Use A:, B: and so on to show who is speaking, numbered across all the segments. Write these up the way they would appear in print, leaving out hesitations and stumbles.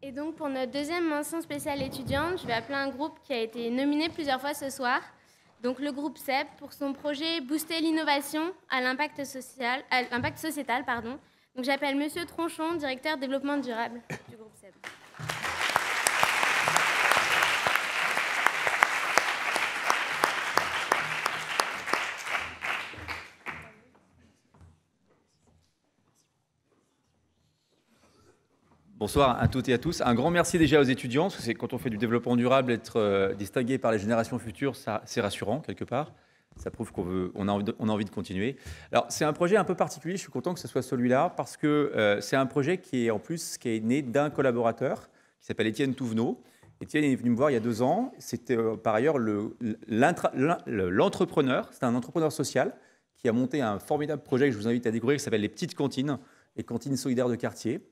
A: Et donc, pour notre deuxième mention spéciale étudiante, je vais appeler un groupe qui a été nominé plusieurs fois ce soir. Donc, le groupe SEB, pour son projet Booster l'innovation à l'impact sociétal. Donc, j'appelle Monsieur Tronchon, directeur développement durable du groupe SEB.
B: Bonsoir à toutes et à tous. Un grand merci déjà aux étudiants, parce que c'est quand on fait du développement durable, être distingué par les générations futures, c'est rassurant quelque part. Ça prouve qu'on a envie de continuer. Alors, c'est un projet un peu particulier, je suis content que ce soit celui-là, parce que c'est un projet qui est né d'un collaborateur qui s'appelle Étienne Touvenot. Étienne est venu me voir il y a 2 ans. C'était par ailleurs l'entrepreneur, c'est un entrepreneur social qui a monté un formidable projet que je vous invite à découvrir, qui s'appelle les Petites Cantines, les cantines solidaires de quartier,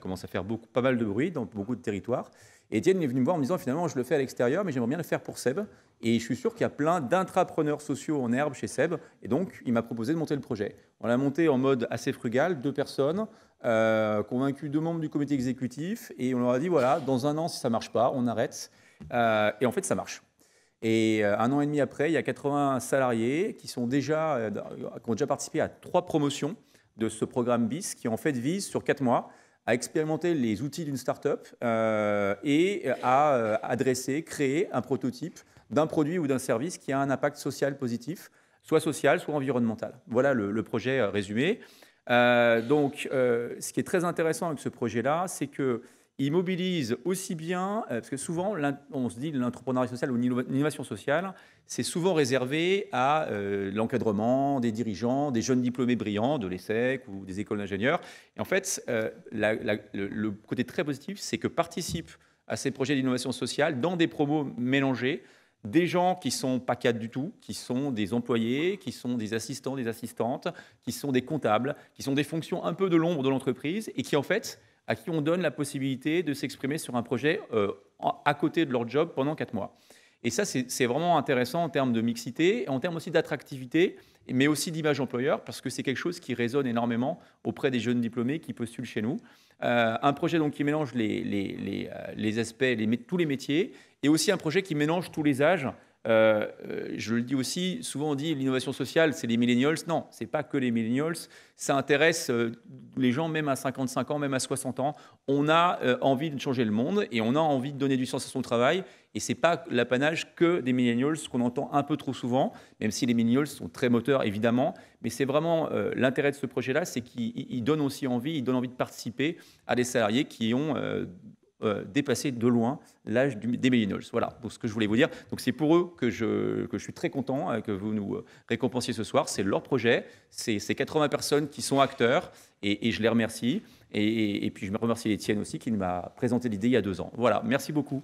B: commence à faire pas mal de bruit dans beaucoup de territoires. Et Étienne est venu me voir en me disant, finalement, je le fais à l'extérieur, mais j'aimerais bien le faire pour SEB. Et je suis sûr qu'il y a plein d'intrapreneurs sociaux en herbe chez SEB. Et donc, il m'a proposé de monter le projet. On l'a monté en mode assez frugal, 2 personnes, convaincu 2 membres du comité exécutif. Et on leur a dit, voilà, dans 1 an, si ça ne marche pas, on arrête. Et en fait, ça marche. Et 1 an et demi après, il y a 80 salariés qui ont déjà participé à 3 promotions de ce programme BIS qui en fait vise sur 4 mois à expérimenter les outils d'une start-up et à créer un prototype d'un produit ou d'un service qui a un impact social positif, soit social, soit environnemental. Voilà le projet résumé. Ce qui est très intéressant avec ce projet-là, c'est qu'il mobilise aussi bien, parce que souvent, on se dit l'entrepreneuriat social ou l'innovation sociale, c'est souvent réservé à l'encadrement des dirigeants, des jeunes diplômés brillants de l'ESSEC ou des écoles d'ingénieurs. Et en fait, le côté très positif, c'est que participent à ces projets d'innovation sociale dans des promos mélangés, des gens qui ne sont pas cadres du tout, qui sont des employés, qui sont des assistants, des assistantes, qui sont des comptables, qui sont des fonctions un peu de l'ombre de l'entreprise et qui, en fait, à qui on donne la possibilité de s'exprimer sur un projet à côté de leur job pendant 4 mois. Et ça, c'est vraiment intéressant en termes de mixité, en termes aussi d'attractivité, mais aussi d'image employeur, parce que c'est quelque chose qui résonne énormément auprès des jeunes diplômés qui postulent chez nous. Un projet donc, qui mélange les aspects, tous les métiers, et aussi un projet qui mélange tous les âges. Je le dis aussi, souvent on dit l'innovation sociale, c'est les millennials. Non, ce n'est pas que les millennials. Ça intéresse les gens même à 55 ans, même à 60 ans. On a envie de changer le monde et on a envie de donner du sens à son travail. Et ce n'est pas l'apanage que des millennials, qu'on entend un peu trop souvent, même si les millennials sont très moteurs, évidemment. Mais c'est vraiment l'intérêt de ce projet-là, c'est qu'il donne aussi envie, il donne envie de participer à des salariés qui ont dépasser de loin l'âge des millennials. Voilà pour ce que je voulais vous dire. Donc c'est pour eux que je suis très content que vous nous récompensiez ce soir. C'est leur projet, c'est ces 80 personnes qui sont acteurs et je les remercie. Et puis je me remercie Étienne aussi qui m'a présenté l'idée il y a 2 ans. Voilà, merci beaucoup.